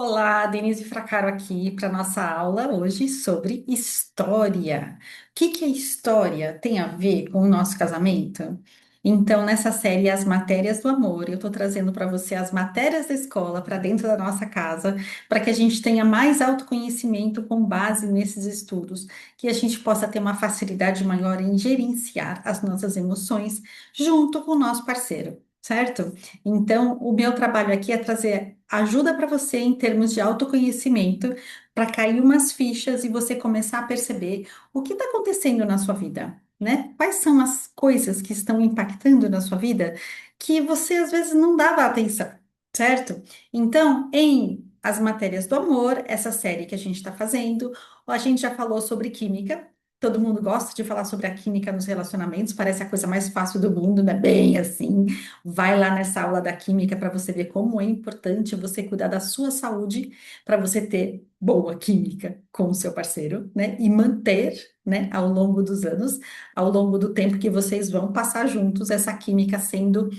Olá, Denise Fracaro aqui para nossa aula hoje sobre história. O que é história tem a ver com o nosso casamento? Então, nessa série As Matérias do Amor, eu estou trazendo para você as matérias da escola para dentro da nossa casa, para que a gente tenha mais autoconhecimento com base nesses estudos, que a gente possa ter uma facilidade maior em gerenciar as nossas emoções junto com o nosso parceiro, certo? Então, o meu trabalho aqui é trazer ajuda para você em termos de autoconhecimento, para cair umas fichas e você começar a perceber o que está acontecendo na sua vida, né? Quais são as coisas que estão impactando na sua vida que você às vezes não dava atenção, certo? Então, em As Matérias do Amor, essa série que a gente está fazendo, a gente já falou sobre química. Todo mundo gosta de falar sobre a química nos relacionamentos, parece a coisa mais fácil do mundo, não é bem assim. Vai lá nessa aula da química para você ver como é importante você cuidar da sua saúde para você ter boa química com o seu parceiro, né? E manter, né, ao longo dos anos, ao longo do tempo que vocês vão passar juntos, essa química sendo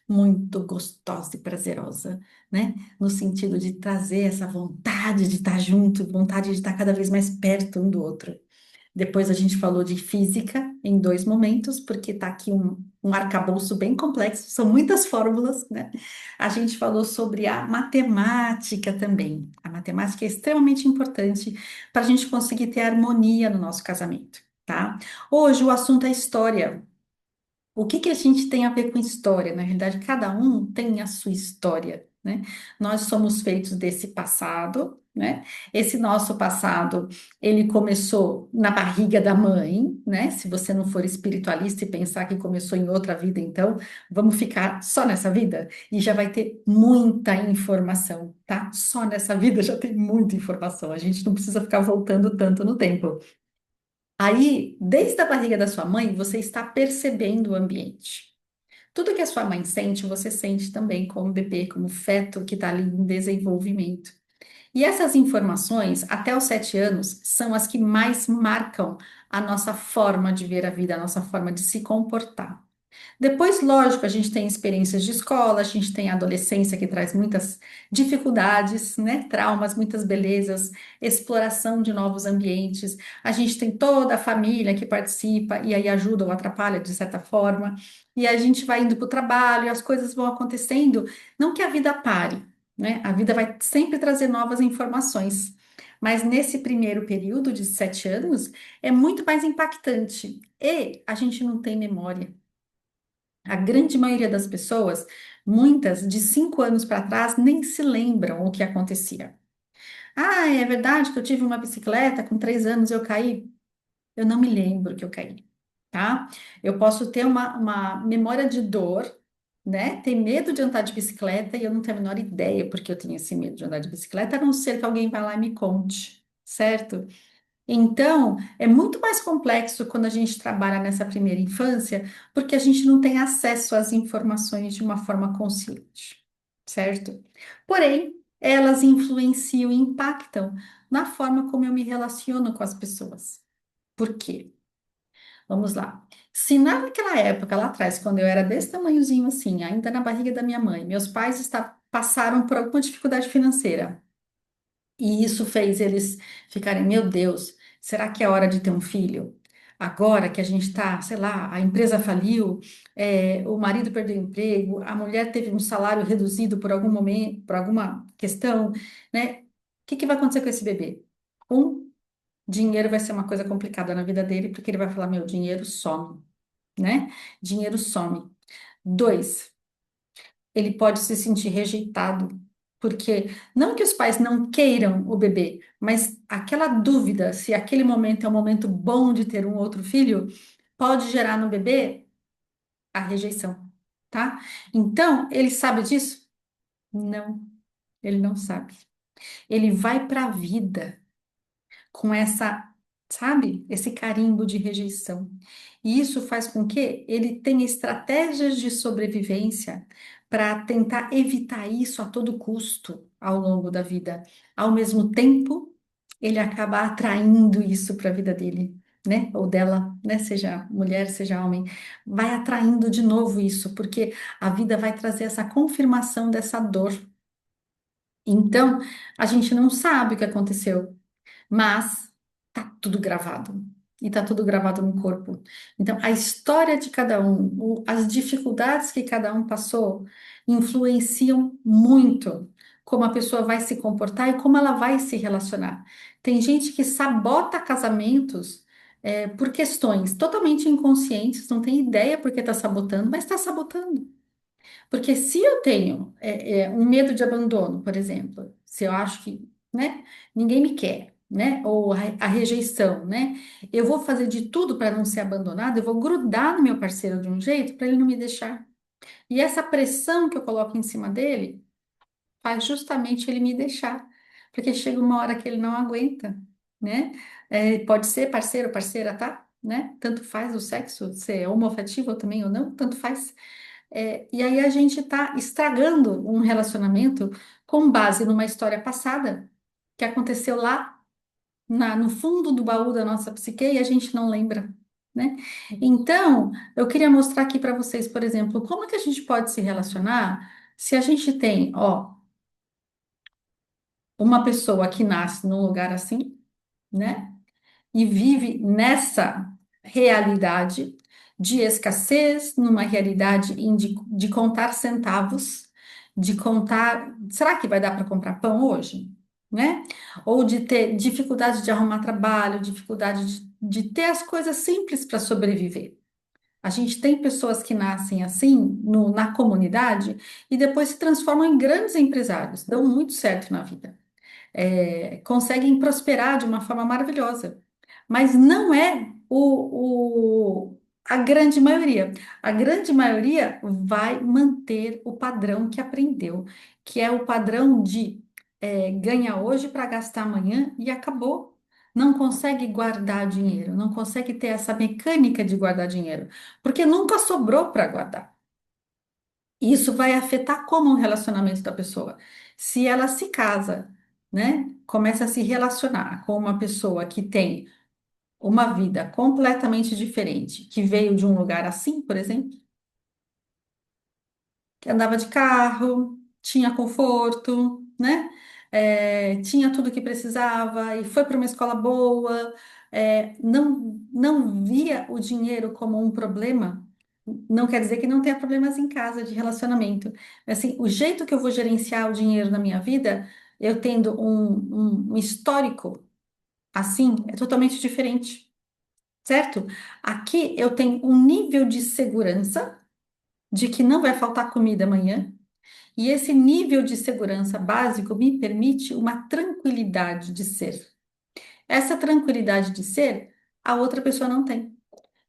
muito gostosa e prazerosa, né? No sentido de trazer essa vontade de estar junto, vontade de estar cada vez mais perto um do outro. Depois a gente falou de física em dois momentos, porque está aqui um arcabouço bem complexo, são muitas fórmulas, né? A gente falou sobre a matemática também. A matemática é extremamente importante para a gente conseguir ter harmonia no nosso casamento, tá? Hoje o assunto é história. O que que a gente tem a ver com história? Na realidade, cada um tem a sua história, né? Nós somos feitos desse passado, né? Esse nosso passado, ele começou na barriga da mãe, né? Se você não for espiritualista e pensar que começou em outra vida, então vamos ficar só nessa vida e já vai ter muita informação, tá? Só nessa vida já tem muita informação. A gente não precisa ficar voltando tanto no tempo. Aí, desde a barriga da sua mãe, você está percebendo o ambiente. Tudo que a sua mãe sente, você sente também como bebê, como feto que está ali em desenvolvimento. E essas informações, até os 7 anos, são as que mais marcam a nossa forma de ver a vida, a nossa forma de se comportar. Depois, lógico, a gente tem experiências de escola, a gente tem a adolescência que traz muitas dificuldades, né? Traumas, muitas belezas, exploração de novos ambientes. A gente tem toda a família que participa e aí ajuda ou atrapalha de certa forma. E a gente vai indo para o trabalho, e as coisas vão acontecendo. Não que a vida pare, né? A vida vai sempre trazer novas informações. Mas nesse primeiro período de 7 anos é muito mais impactante. E a gente não tem memória. A grande maioria das pessoas, muitas de 5 anos para trás, nem se lembram o que acontecia. Ah, é verdade que eu tive uma bicicleta, com 3 anos eu caí? Eu não me lembro que eu caí, tá? Eu posso ter uma memória de dor, né? Ter medo de andar de bicicleta e eu não tenho a menor ideia porque eu tinha esse medo de andar de bicicleta, a não ser que alguém vá lá e me conte, certo? Então, é muito mais complexo quando a gente trabalha nessa primeira infância, porque a gente não tem acesso às informações de uma forma consciente, certo? Porém, elas influenciam e impactam na forma como eu me relaciono com as pessoas. Por quê? Vamos lá. Se naquela época, lá atrás, quando eu era desse tamanhozinho assim, ainda na barriga da minha mãe, meus pais passaram por alguma dificuldade financeira, e isso fez eles ficarem, meu Deus, será que é hora de ter um filho? Agora que a gente está, sei lá, a empresa faliu, o marido perdeu o emprego, a mulher teve um salário reduzido por algum momento, por alguma questão, né? O que que vai acontecer com esse bebê? Dinheiro vai ser uma coisa complicada na vida dele, porque ele vai falar, meu, dinheiro some, né? Dinheiro some. Dois, ele pode se sentir rejeitado, porque não que os pais não queiram o bebê, mas aquela dúvida se aquele momento é um momento bom de ter um outro filho, pode gerar no bebê a rejeição, tá? Então, ele sabe disso? Não, ele não sabe. Ele vai para a vida com essa, sabe, esse carimbo de rejeição. E isso faz com que ele tenha estratégias de sobrevivência para tentar evitar isso a todo custo ao longo da vida. Ao mesmo tempo, ele acaba atraindo isso para a vida dele. Né? Ou dela, né? Seja mulher, seja homem, vai atraindo de novo isso, porque a vida vai trazer essa confirmação dessa dor, Então, a gente não sabe o que aconteceu, mas tá tudo gravado. E tá tudo gravado no corpo. Então, a história de cada um, as dificuldades que cada um passou, influenciam muito como a pessoa vai se comportar e como ela vai se relacionar. Tem gente que sabota casamentos, por questões totalmente inconscientes, não tem ideia por que está sabotando, mas está sabotando. Porque se eu tenho um medo de abandono, por exemplo, se eu acho que, né, ninguém me quer, né, ou a rejeição, né, eu vou fazer de tudo para não ser abandonado, eu vou grudar no meu parceiro de um jeito para ele não me deixar. E essa pressão que eu coloco em cima dele faz justamente ele me deixar, porque chega uma hora que ele não aguenta, né? Pode ser parceiro ou parceira, tá? Né? Tanto faz o sexo, se é homoafetivo também ou não, tanto faz. E aí a gente está estragando um relacionamento com base numa história passada que aconteceu lá no fundo do baú da nossa psique e a gente não lembra, né? Então, eu queria mostrar aqui para vocês, por exemplo, como é que a gente pode se relacionar se a gente tem, ó, uma pessoa que nasce num lugar assim, né? E vive nessa realidade de escassez, numa realidade de contar centavos, de contar, será que vai dar para comprar pão hoje? Né? Ou de ter dificuldade de arrumar trabalho, dificuldade de ter as coisas simples para sobreviver. A gente tem pessoas que nascem assim na comunidade e depois se transformam em grandes empresários, dão muito certo na vida, conseguem prosperar de uma forma maravilhosa. Mas não é a grande maioria. A grande maioria vai manter o padrão que aprendeu, que é o padrão de ganha hoje para gastar amanhã e acabou. Não consegue guardar dinheiro, não consegue ter essa mecânica de guardar dinheiro, porque nunca sobrou para guardar. Isso vai afetar como o relacionamento da pessoa. Se ela se casa, né, começa a se relacionar com uma pessoa que tem uma vida completamente diferente, que veio de um lugar assim, por exemplo, que andava de carro, tinha conforto, né? Tinha tudo que precisava e foi para uma escola boa, não via o dinheiro como um problema. Não quer dizer que não tenha problemas em casa de relacionamento. Assim, o jeito que eu vou gerenciar o dinheiro na minha vida, eu tendo um histórico assim, é totalmente diferente, certo? Aqui eu tenho um nível de segurança de que não vai faltar comida amanhã. E esse nível de segurança básico me permite uma tranquilidade de ser. Essa tranquilidade de ser, a outra pessoa não tem.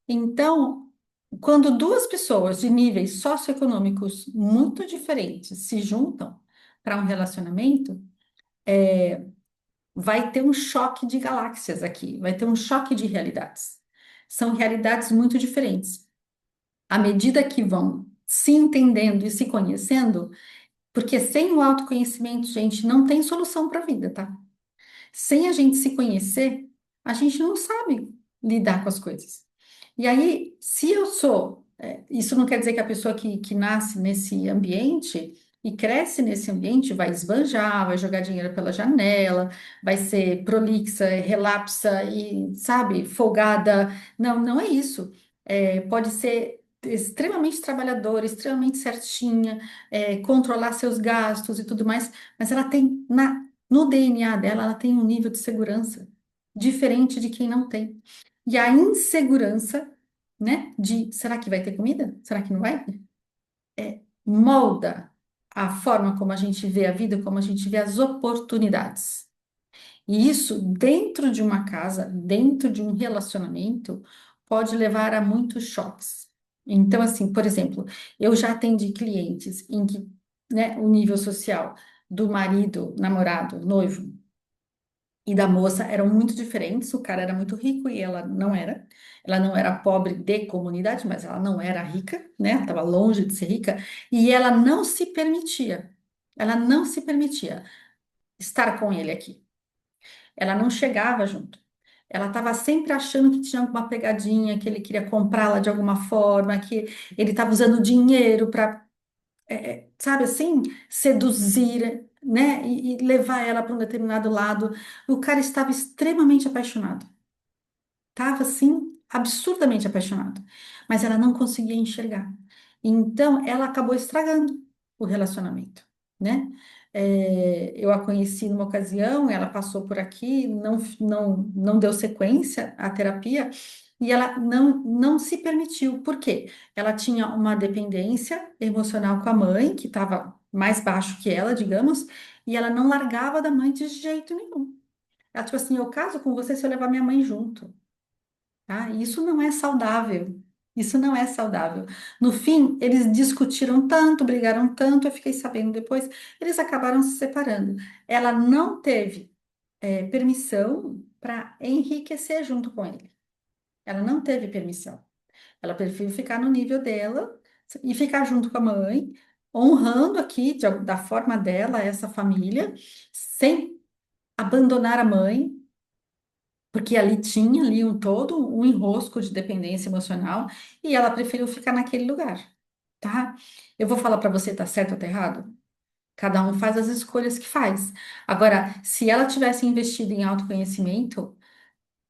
Então, quando duas pessoas de níveis socioeconômicos muito diferentes se juntam para um relacionamento, vai ter um choque de galáxias aqui, vai ter um choque de realidades. São realidades muito diferentes. À medida que vão se entendendo e se conhecendo, porque sem o autoconhecimento, gente, não tem solução para a vida, tá? Sem a gente se conhecer, a gente não sabe lidar com as coisas. E aí, se eu sou, isso não quer dizer que a pessoa que nasce nesse ambiente e cresce nesse ambiente vai esbanjar, vai jogar dinheiro pela janela, vai ser prolixa, relapsa e, sabe, folgada. Não, não é isso. Pode ser extremamente trabalhadora, extremamente certinha, controlar seus gastos e tudo mais, mas ela tem no DNA dela, ela tem um nível de segurança diferente de quem não tem. E a insegurança, né, de será que vai ter comida? Será que não vai? Molda a forma como a gente vê a vida, como a gente vê as oportunidades. E isso, dentro de uma casa, dentro de um relacionamento, pode levar a muitos choques. Então, assim, por exemplo, eu já atendi clientes em que, né, o nível social do marido, namorado, noivo e da moça eram muito diferentes. O cara era muito rico e ela não era. Ela não era pobre de comunidade, mas ela não era rica, né? Ela estava longe de ser rica e ela não se permitia. Ela não se permitia estar com ele aqui. Ela não chegava junto. Ela estava sempre achando que tinha alguma pegadinha, que ele queria comprá-la de alguma forma, que ele estava usando dinheiro para. sabe assim, seduzir, né, e levar ela para um determinado lado. O cara estava extremamente apaixonado. Estava assim, absurdamente apaixonado, mas ela não conseguia enxergar. Então, ela acabou estragando o relacionamento, né? Eu a conheci numa ocasião, ela passou por aqui, não deu sequência à terapia e ela não se permitiu. Por quê? Ela tinha uma dependência emocional com a mãe, que estava mais baixo que ela, digamos, e ela não largava da mãe de jeito nenhum. Ela, tipo assim, eu caso com você se eu levar minha mãe junto. Tá? E isso não é saudável. Isso não é saudável. No fim, eles discutiram tanto, brigaram tanto, eu fiquei sabendo depois, eles acabaram se separando. Ela não teve, permissão para enriquecer junto com ele. Ela não teve permissão. Ela preferiu ficar no nível dela e ficar junto com a mãe, honrando aqui, da forma dela, essa família, sem abandonar a mãe, porque ali tinha ali todo um enrosco de dependência emocional e ela preferiu ficar naquele lugar, tá? Eu vou falar para você, tá certo ou tá errado? Cada um faz as escolhas que faz. Agora, se ela tivesse investido em autoconhecimento,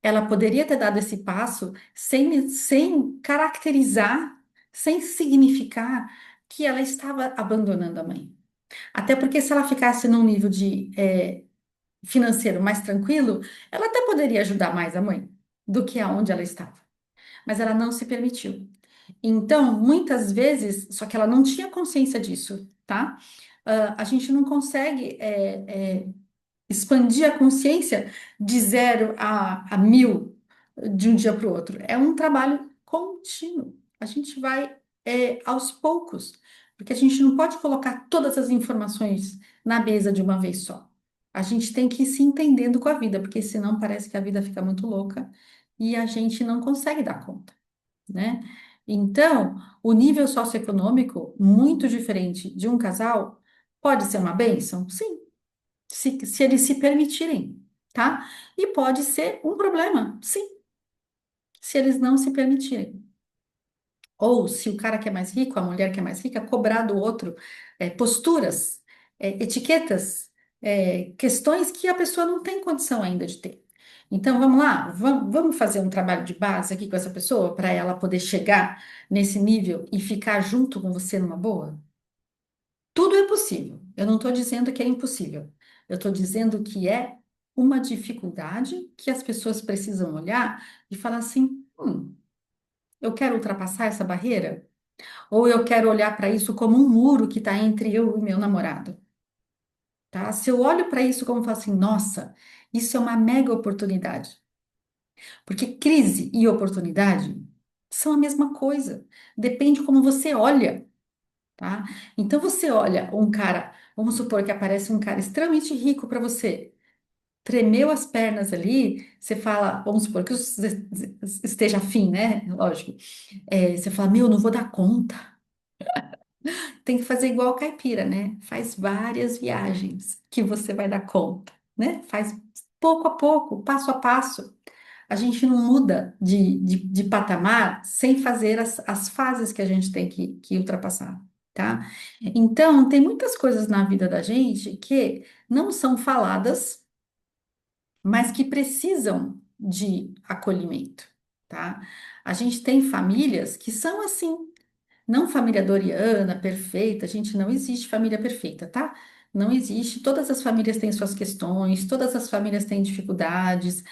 ela poderia ter dado esse passo sem caracterizar, sem significar que ela estava abandonando a mãe. Até porque se ela ficasse num nível de financeiro mais tranquilo, ela até poderia ajudar mais a mãe do que aonde ela estava, mas ela não se permitiu. Então, muitas vezes, só que ela não tinha consciência disso, tá? A gente não consegue expandir a consciência de 0 a 1000 de um dia para o outro. É um trabalho contínuo. A gente vai aos poucos, porque a gente não pode colocar todas as informações na mesa de uma vez só. A gente tem que ir se entendendo com a vida, porque senão parece que a vida fica muito louca e a gente não consegue dar conta, né? Então, o nível socioeconômico, muito diferente de um casal, pode ser uma bênção? Sim, se eles se permitirem, tá? E pode ser um problema, sim, se eles não se permitirem. Ou se o cara que é mais rico, a mulher que é mais rica, cobrar do outro posturas, etiquetas, questões que a pessoa não tem condição ainda de ter. Então, vamos lá, vamos fazer um trabalho de base aqui com essa pessoa para ela poder chegar nesse nível e ficar junto com você numa boa? Tudo é possível. Eu não estou dizendo que é impossível. Eu estou dizendo que é uma dificuldade que as pessoas precisam olhar e falar assim: eu quero ultrapassar essa barreira? Ou eu quero olhar para isso como um muro que está entre eu e meu namorado? Tá? Se eu olho para isso como falo assim, nossa, isso é uma mega oportunidade. Porque crise e oportunidade são a mesma coisa. Depende como você olha. Tá? Então você olha um cara, vamos supor que aparece um cara extremamente rico para você, tremeu as pernas ali, você fala, vamos supor que você esteja afim, né? Lógico. Você fala, meu, não vou dar conta. Tem que fazer igual caipira, né? Faz várias viagens que você vai dar conta, né? Faz pouco a pouco, passo a passo. A gente não muda de patamar sem fazer as fases que a gente tem que ultrapassar, tá? Então, tem muitas coisas na vida da gente que não são faladas, mas que precisam de acolhimento, tá? A gente tem famílias que são assim, não família doriana, perfeita, gente, não existe família perfeita, tá? Não existe. Todas as famílias têm suas questões, todas as famílias têm dificuldades,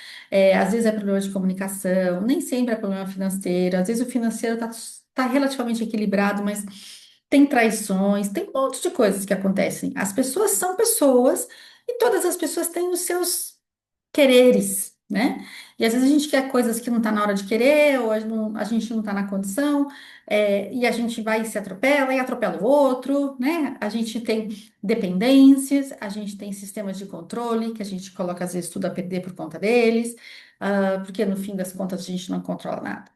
às vezes é problema de comunicação, nem sempre é problema financeiro, às vezes o financeiro tá relativamente equilibrado, mas tem traições, tem um monte de coisas que acontecem. As pessoas são pessoas e todas as pessoas têm os seus quereres, né? E às vezes a gente quer coisas que não está na hora de querer, ou a gente não está na condição, e a gente vai e se atropela e atropela o outro, né? A gente tem dependências, a gente tem sistemas de controle que a gente coloca às vezes tudo a perder por conta deles, porque no fim das contas a gente não controla nada,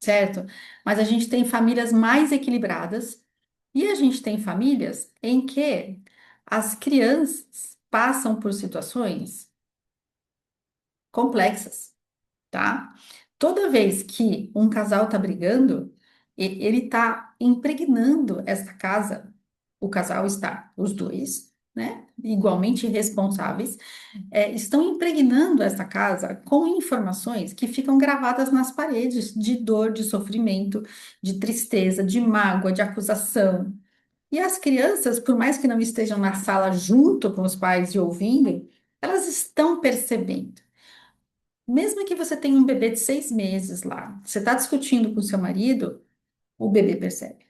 certo? Mas a gente tem famílias mais equilibradas e a gente tem famílias em que as crianças passam por situações complexas, tá? Toda vez que um casal tá brigando, ele tá impregnando essa casa, o casal está, os dois, né, igualmente responsáveis, estão impregnando essa casa com informações que ficam gravadas nas paredes de dor, de sofrimento, de tristeza, de mágoa, de acusação. E as crianças, por mais que não estejam na sala junto com os pais e ouvindo, elas estão percebendo. Mesmo que você tenha um bebê de 6 meses lá, você está discutindo com seu marido, o bebê percebe,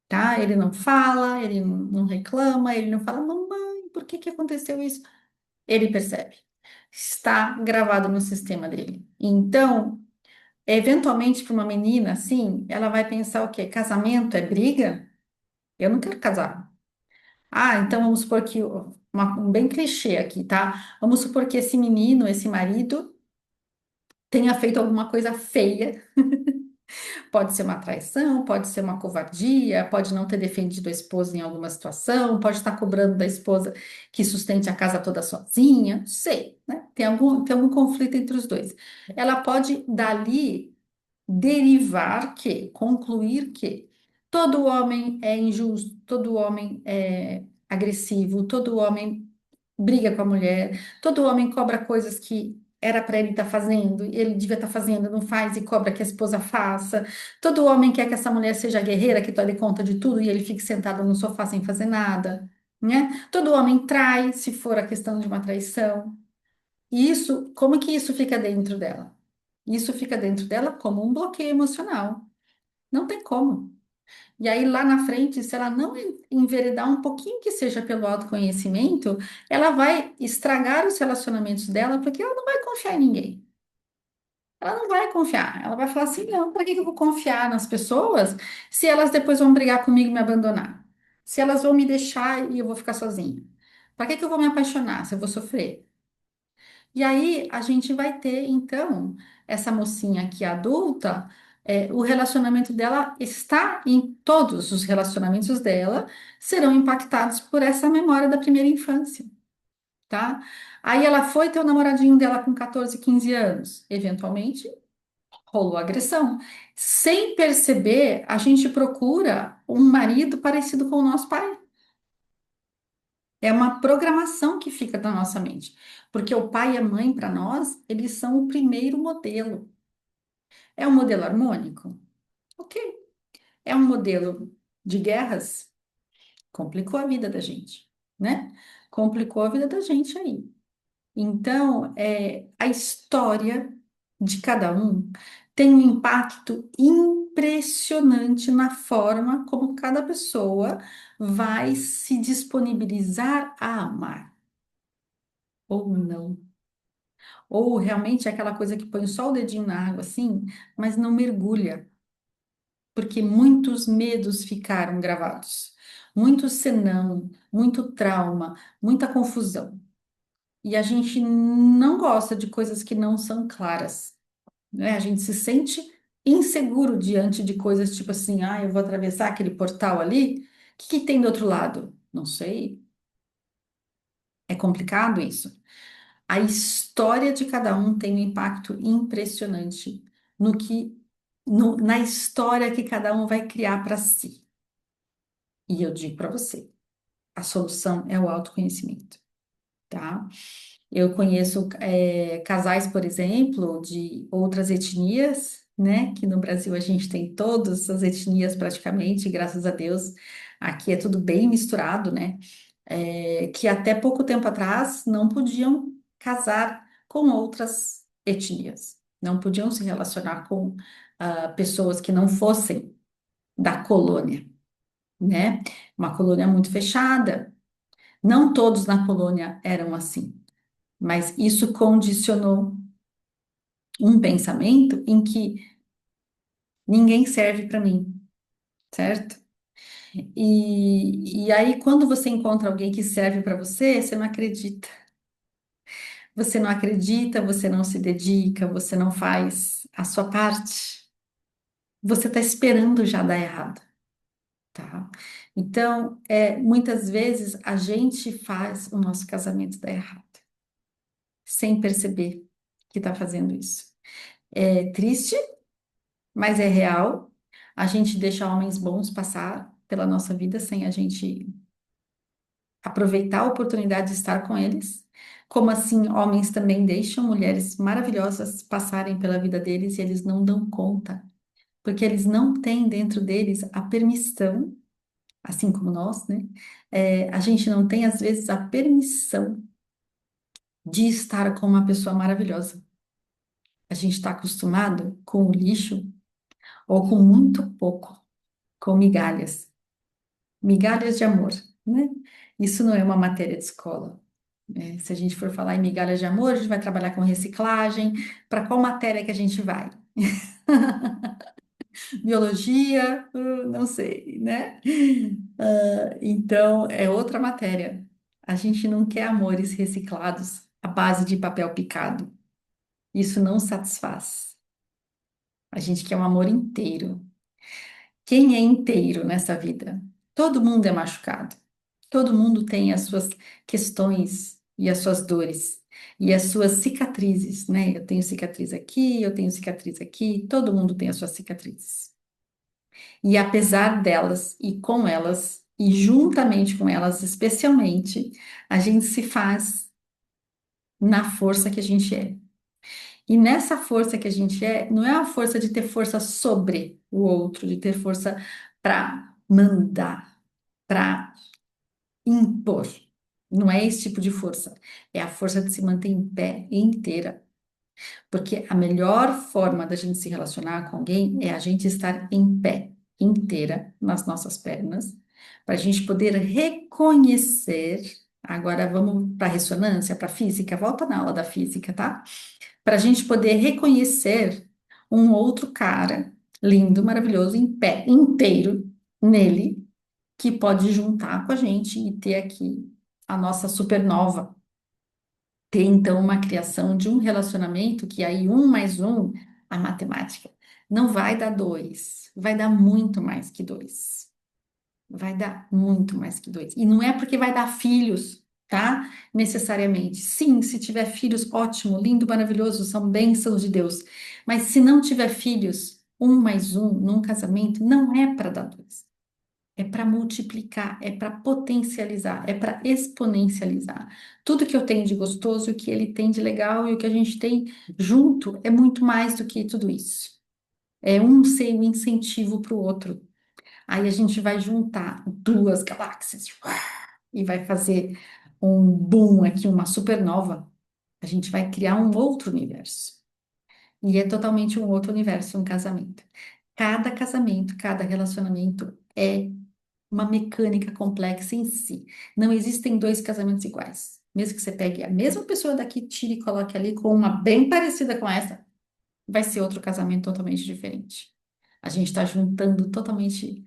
tá? Ele não fala, ele não reclama, ele não fala, mamãe, por que que aconteceu isso? Ele percebe. Está gravado no sistema dele. Então, eventualmente, para uma menina assim, ela vai pensar o quê? Casamento é briga? Eu não quero casar. Ah, então vamos supor que, um bem clichê aqui, tá? Vamos supor que esse menino, esse marido, tenha feito alguma coisa feia. Pode ser uma traição, pode ser uma covardia, pode não ter defendido a esposa em alguma situação, pode estar cobrando da esposa que sustente a casa toda sozinha, não sei, né? Tem algum conflito entre os dois. Ela pode, dali, derivar que, concluir que todo homem é injusto, todo homem é agressivo, todo homem briga com a mulher, todo homem cobra coisas que era para ele estar fazendo, e ele devia estar fazendo, não faz e cobra que a esposa faça. Todo homem quer que essa mulher seja guerreira, que tome conta de tudo e ele fique sentado no sofá sem fazer nada, né? Todo homem trai, se for a questão de uma traição. E isso, como que isso fica dentro dela? Isso fica dentro dela como um bloqueio emocional. Não tem como. E aí, lá na frente, se ela não enveredar um pouquinho que seja pelo autoconhecimento, ela vai estragar os relacionamentos dela, porque ela não vai confiar em ninguém. Ela não vai confiar. Ela vai falar assim: não, para que que eu vou confiar nas pessoas se elas depois vão brigar comigo e me abandonar? Se elas vão me deixar e eu vou ficar sozinha? Para que que eu vou me apaixonar se eu vou sofrer? E aí a gente vai ter, então, essa mocinha aqui adulta, o relacionamento dela está em todos os relacionamentos dela serão impactados por essa memória da primeira infância, tá? Aí ela foi ter o namoradinho dela com 14, 15 anos. Eventualmente, rolou agressão. Sem perceber, a gente procura um marido parecido com o nosso pai. É uma programação que fica na nossa mente, porque o pai e a mãe, para nós, eles são o primeiro modelo. É um modelo harmônico? Ok. É um modelo de guerras? Complicou a vida da gente, né? Complicou a vida da gente aí. Então, a história de cada um tem um impacto impressionante na forma como cada pessoa vai se disponibilizar a amar ou não. Ou realmente é aquela coisa que põe só o dedinho na água assim, mas não mergulha, porque muitos medos ficaram gravados, muito senão, muito trauma, muita confusão. E a gente não gosta de coisas que não são claras, né? A gente se sente inseguro diante de coisas tipo assim, ah, eu vou atravessar aquele portal ali, o que que tem do outro lado? Não sei. É complicado isso. A história de cada um tem um impacto impressionante no que, na história que cada um vai criar para si. E eu digo para você, a solução é o autoconhecimento, tá? Eu conheço casais, por exemplo, de outras etnias, né? Que no Brasil a gente tem todas as etnias praticamente, graças a Deus. Aqui é tudo bem misturado, né? Que até pouco tempo atrás não podiam casar com outras etnias, não podiam se relacionar com pessoas que não fossem da colônia, né? Uma colônia muito fechada. Não todos na colônia eram assim, mas isso condicionou um pensamento em que ninguém serve para mim, certo? E aí, quando você encontra alguém que serve para você, você não acredita. Você não acredita, você não se dedica, você não faz a sua parte. Você está esperando já dar errado, tá? Então, muitas vezes a gente faz o nosso casamento dar errado, sem perceber que está fazendo isso. É triste, mas é real. A gente deixa homens bons passar pela nossa vida sem a gente aproveitar a oportunidade de estar com eles. Como assim, homens também deixam mulheres maravilhosas passarem pela vida deles e eles não dão conta, porque eles não têm dentro deles a permissão, assim como nós, né? A gente não tem, às vezes, a permissão de estar com uma pessoa maravilhosa. A gente está acostumado com o lixo ou com muito pouco, com migalhas, migalhas de amor, né? Isso não é uma matéria de escola. Se a gente for falar em migalhas de amor, a gente vai trabalhar com reciclagem. Para qual matéria que a gente vai? Biologia? Não sei, né? Então, é outra matéria. A gente não quer amores reciclados à base de papel picado. Isso não satisfaz. A gente quer um amor inteiro. Quem é inteiro nessa vida? Todo mundo é machucado. Todo mundo tem as suas questões e as suas dores e as suas cicatrizes, né? Eu tenho cicatriz aqui, eu tenho cicatriz aqui, todo mundo tem as suas cicatrizes. E apesar delas e com elas, e juntamente com elas, especialmente, a gente se faz na força que a gente é. E nessa força que a gente é, não é a força de ter força sobre o outro, de ter força para mandar, para impor. Não é esse tipo de força. É a força de se manter em pé inteira. Porque a melhor forma da gente se relacionar com alguém é a gente estar em pé inteira nas nossas pernas, para a gente poder reconhecer. Agora vamos para a ressonância, para a física, volta na aula da física, tá? Para a gente poder reconhecer um outro cara lindo, maravilhoso, em pé inteiro nele que pode juntar com a gente e ter aqui a nossa supernova. Ter então uma criação de um relacionamento que aí um mais um, a matemática, não vai dar dois, vai dar muito mais que dois. Vai dar muito mais que dois. E não é porque vai dar filhos, tá? Necessariamente. Sim, se tiver filhos, ótimo, lindo, maravilhoso, são bênçãos de Deus. Mas se não tiver filhos, um mais um num casamento não é para dar dois. É para multiplicar, é para potencializar, é para exponencializar. Tudo que eu tenho de gostoso, o que ele tem de legal e o que a gente tem junto é muito mais do que tudo isso. É um ser um incentivo para o outro. Aí a gente vai juntar duas galáxias e vai fazer um boom aqui, uma supernova. A gente vai criar um outro universo. E é totalmente um outro universo, um casamento. Cada casamento, cada relacionamento é uma mecânica complexa em si. Não existem dois casamentos iguais. Mesmo que você pegue a mesma pessoa daqui, tire e coloque ali com uma bem parecida com essa, vai ser outro casamento totalmente diferente. A gente está juntando totalmente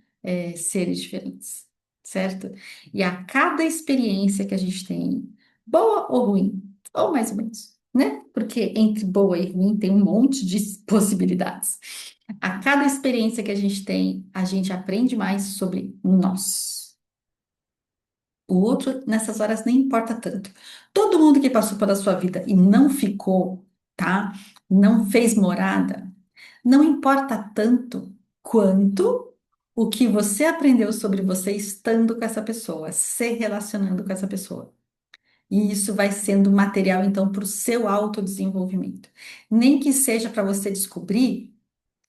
seres diferentes, certo? E a cada experiência que a gente tem, boa ou ruim, ou mais ou menos, né? Porque entre boa e ruim tem um monte de possibilidades. A cada experiência que a gente tem, a gente aprende mais sobre nós. O outro, nessas horas, nem importa tanto. Todo mundo que passou pela sua vida e não ficou, tá? Não fez morada, não importa tanto quanto o que você aprendeu sobre você estando com essa pessoa, se relacionando com essa pessoa. E isso vai sendo material, então, para o seu autodesenvolvimento. Nem que seja para você descobrir,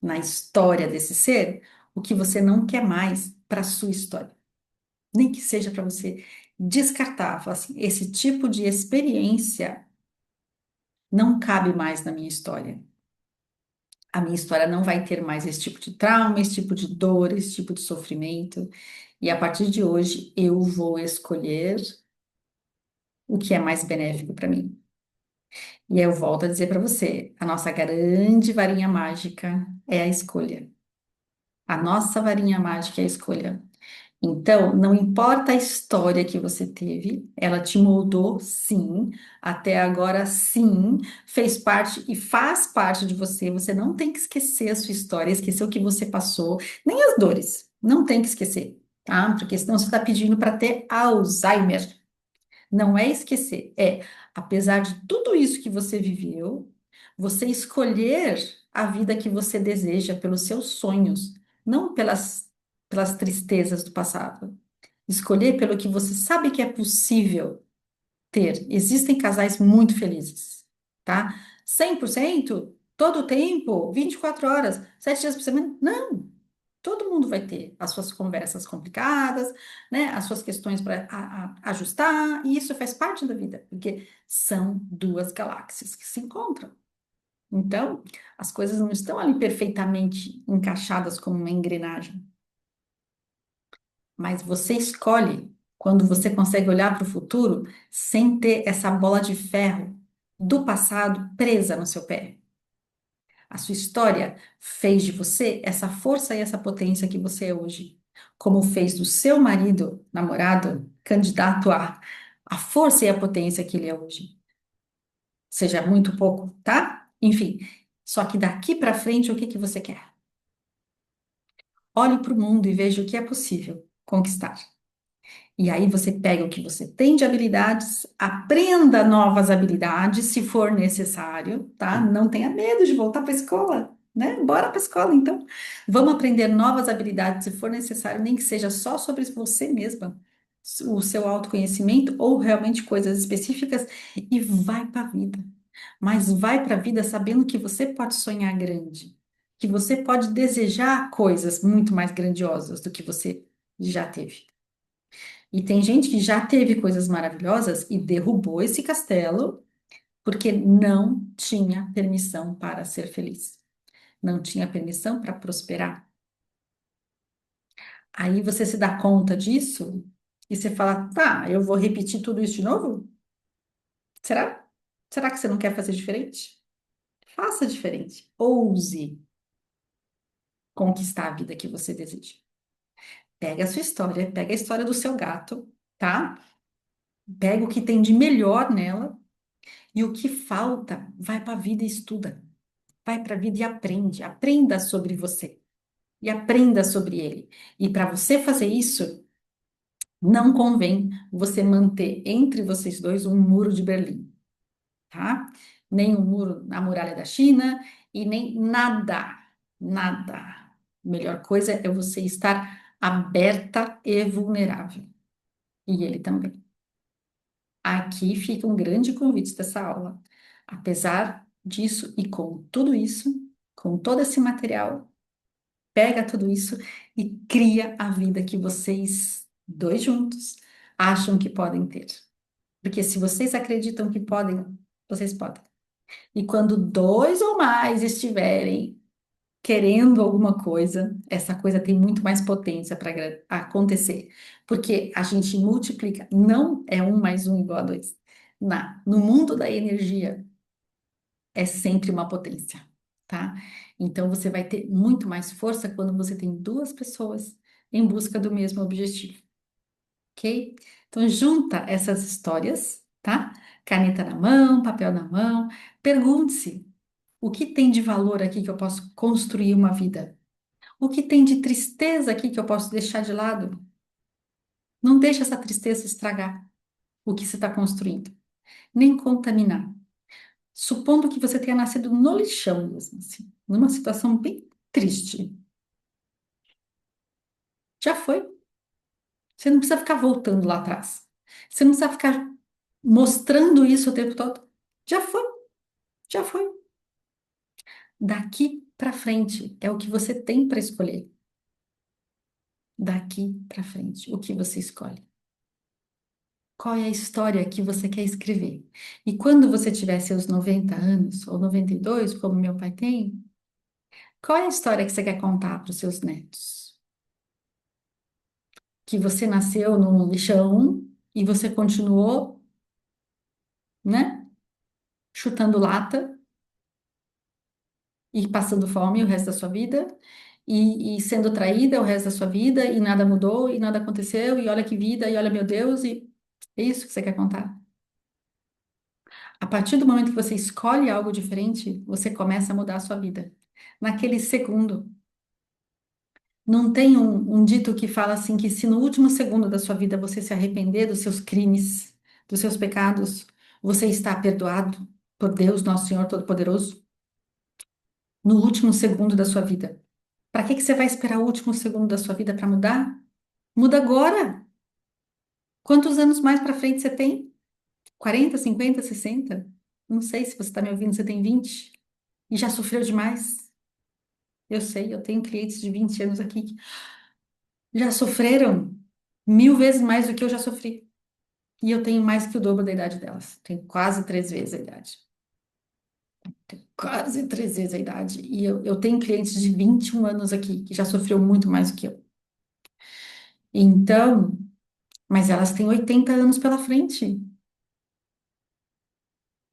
na história desse ser, o que você não quer mais para a sua história. Nem que seja para você descartar, falar assim, esse tipo de experiência não cabe mais na minha história. A minha história não vai ter mais esse tipo de trauma, esse tipo de dor, esse tipo de sofrimento. E a partir de hoje eu vou escolher o que é mais benéfico para mim. E aí eu volto a dizer para você, a nossa grande varinha mágica é a escolha. A nossa varinha mágica é a escolha. Então, não importa a história que você teve, ela te moldou, sim, até agora, sim, fez parte e faz parte de você. Você não tem que esquecer a sua história, esquecer o que você passou, nem as dores. Não tem que esquecer, tá? Porque senão você está pedindo para ter Alzheimer. Não é esquecer, apesar de tudo isso que você viveu, você escolher a vida que você deseja pelos seus sonhos, não pelas tristezas do passado. Escolher pelo que você sabe que é possível ter. Existem casais muito felizes, tá? 100% todo o tempo, 24 horas, 7 dias por semana? Não. Todo mundo vai ter as suas conversas complicadas, né? As suas questões para ajustar, e isso faz parte da vida, porque são duas galáxias que se encontram. Então, as coisas não estão ali perfeitamente encaixadas como uma engrenagem, mas você escolhe quando você consegue olhar para o futuro sem ter essa bola de ferro do passado presa no seu pé. A sua história fez de você essa força e essa potência que você é hoje, como fez do seu marido, namorado, candidato a força e a potência que ele é hoje. Seja muito pouco, tá? Enfim, só que daqui para frente, o que que você quer? Olhe para o mundo e veja o que é possível conquistar. E aí você pega o que você tem de habilidades, aprenda novas habilidades, se for necessário, tá? Não tenha medo de voltar para a escola, né? Bora para a escola, então. Vamos aprender novas habilidades, se for necessário, nem que seja só sobre você mesma, o seu autoconhecimento ou realmente coisas específicas, e vai para a vida. Mas vai para a vida sabendo que você pode sonhar grande, que você pode desejar coisas muito mais grandiosas do que você já teve. E tem gente que já teve coisas maravilhosas e derrubou esse castelo porque não tinha permissão para ser feliz, não tinha permissão para prosperar. Aí você se dá conta disso e você fala: tá, eu vou repetir tudo isso de novo? Será? Será que você não quer fazer diferente? Faça diferente. Ouse conquistar a vida que você deseja. Pega a sua história, pega a história do seu gato, tá? Pega o que tem de melhor nela e o que falta, vai para a vida e estuda. Vai para a vida e aprende. Aprenda sobre você e aprenda sobre ele. E para você fazer isso, não convém você manter entre vocês dois um muro de Berlim, tá? Nem um muro na muralha da China e nem nada, nada. Melhor coisa é você estar aberta e vulnerável. E ele também. Aqui fica um grande convite dessa aula. Apesar disso e com tudo isso, com todo esse material, pega tudo isso e cria a vida que vocês dois juntos acham que podem ter. Porque se vocês acreditam que podem, vocês podem. E quando dois ou mais estiverem querendo alguma coisa, essa coisa tem muito mais potência para acontecer. Porque a gente multiplica, não é um mais um igual a dois. No mundo da energia, é sempre uma potência, tá? Então você vai ter muito mais força quando você tem duas pessoas em busca do mesmo objetivo, ok? Então junta essas histórias, tá? Caneta na mão, papel na mão, pergunte-se o que tem de valor aqui que eu posso construir uma vida? O que tem de tristeza aqui que eu posso deixar de lado? Não deixe essa tristeza estragar o que você está construindo, nem contaminar. Supondo que você tenha nascido no lixão mesmo, assim, numa situação bem triste. Já foi. Você não precisa ficar voltando lá atrás. Você não precisa ficar mostrando isso o tempo todo. Já foi, já foi. Daqui para frente é o que você tem para escolher. Daqui para frente, o que você escolhe. Qual é a história que você quer escrever? E quando você tiver seus 90 anos, ou 92, como meu pai tem, qual é a história que você quer contar para os seus netos? Que você nasceu num lixão e você continuou, né, chutando lata e passando fome o resto da sua vida e sendo traída o resto da sua vida e nada mudou e nada aconteceu e olha que vida e olha meu Deus e é isso que você quer contar. A partir do momento que você escolhe algo diferente, você começa a mudar a sua vida. Naquele segundo. Não tem um dito que fala assim que se no último segundo da sua vida você se arrepender dos seus crimes, dos seus pecados, você está perdoado por Deus, nosso Senhor Todo-Poderoso, no último segundo da sua vida. Para que que você vai esperar o último segundo da sua vida para mudar? Muda agora. Quantos anos mais para frente você tem? 40, 50, 60? Não sei se você está me ouvindo, você tem 20 e já sofreu demais. Eu sei, eu tenho clientes de 20 anos aqui que já sofreram 1000 vezes mais do que eu já sofri. E eu tenho mais que o dobro da idade delas. Tenho quase 3 vezes a idade. Quase 3 vezes a idade. E eu tenho clientes de 21 anos aqui que já sofreu muito mais do que eu. Então, mas elas têm 80 anos pela frente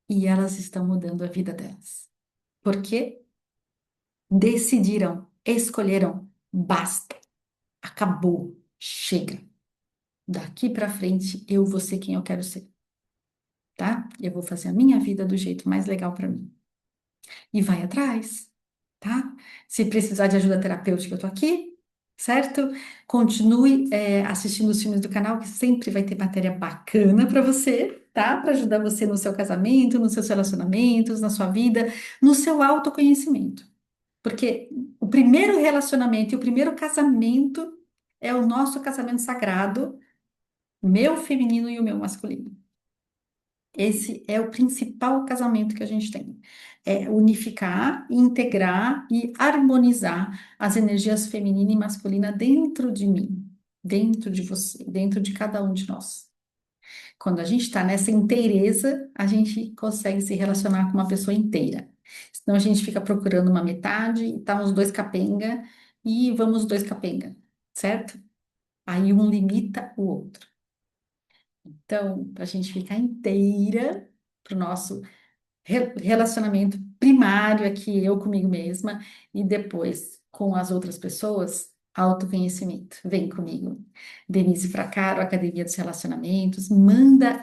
e elas estão mudando a vida delas. Por quê? Decidiram, escolheram, basta, acabou, chega. Daqui para frente eu vou ser quem eu quero ser, tá? Eu vou fazer a minha vida do jeito mais legal para mim. E vai atrás, tá? Se precisar de ajuda terapêutica, eu tô aqui, certo? Continue, assistindo os filmes do canal, que sempre vai ter matéria bacana para você, tá? Para ajudar você no seu casamento, nos seus relacionamentos, na sua vida, no seu autoconhecimento. Porque o primeiro relacionamento e o primeiro casamento é o nosso casamento sagrado, o meu feminino e o meu masculino. Esse é o principal casamento que a gente tem. É unificar, integrar e harmonizar as energias feminina e masculina dentro de mim, dentro de você, dentro de cada um de nós. Quando a gente está nessa inteireza, a gente consegue se relacionar com uma pessoa inteira. Senão a gente fica procurando uma metade e tá os dois capenga e vamos os dois capenga, certo? Aí um limita o outro. Então, para a gente ficar inteira, para o nosso relacionamento primário aqui, eu comigo mesma, e depois com as outras pessoas, autoconhecimento. Vem comigo. Denise Fracaro, Academia dos Relacionamentos, manda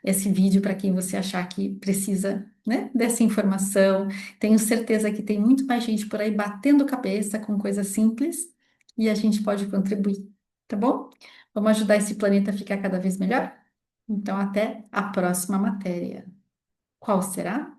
esse vídeo para quem você achar que precisa, né, dessa informação. Tenho certeza que tem muito mais gente por aí batendo cabeça com coisas simples e a gente pode contribuir, tá bom? Vamos ajudar esse planeta a ficar cada vez melhor? Então, até a próxima matéria. Qual será?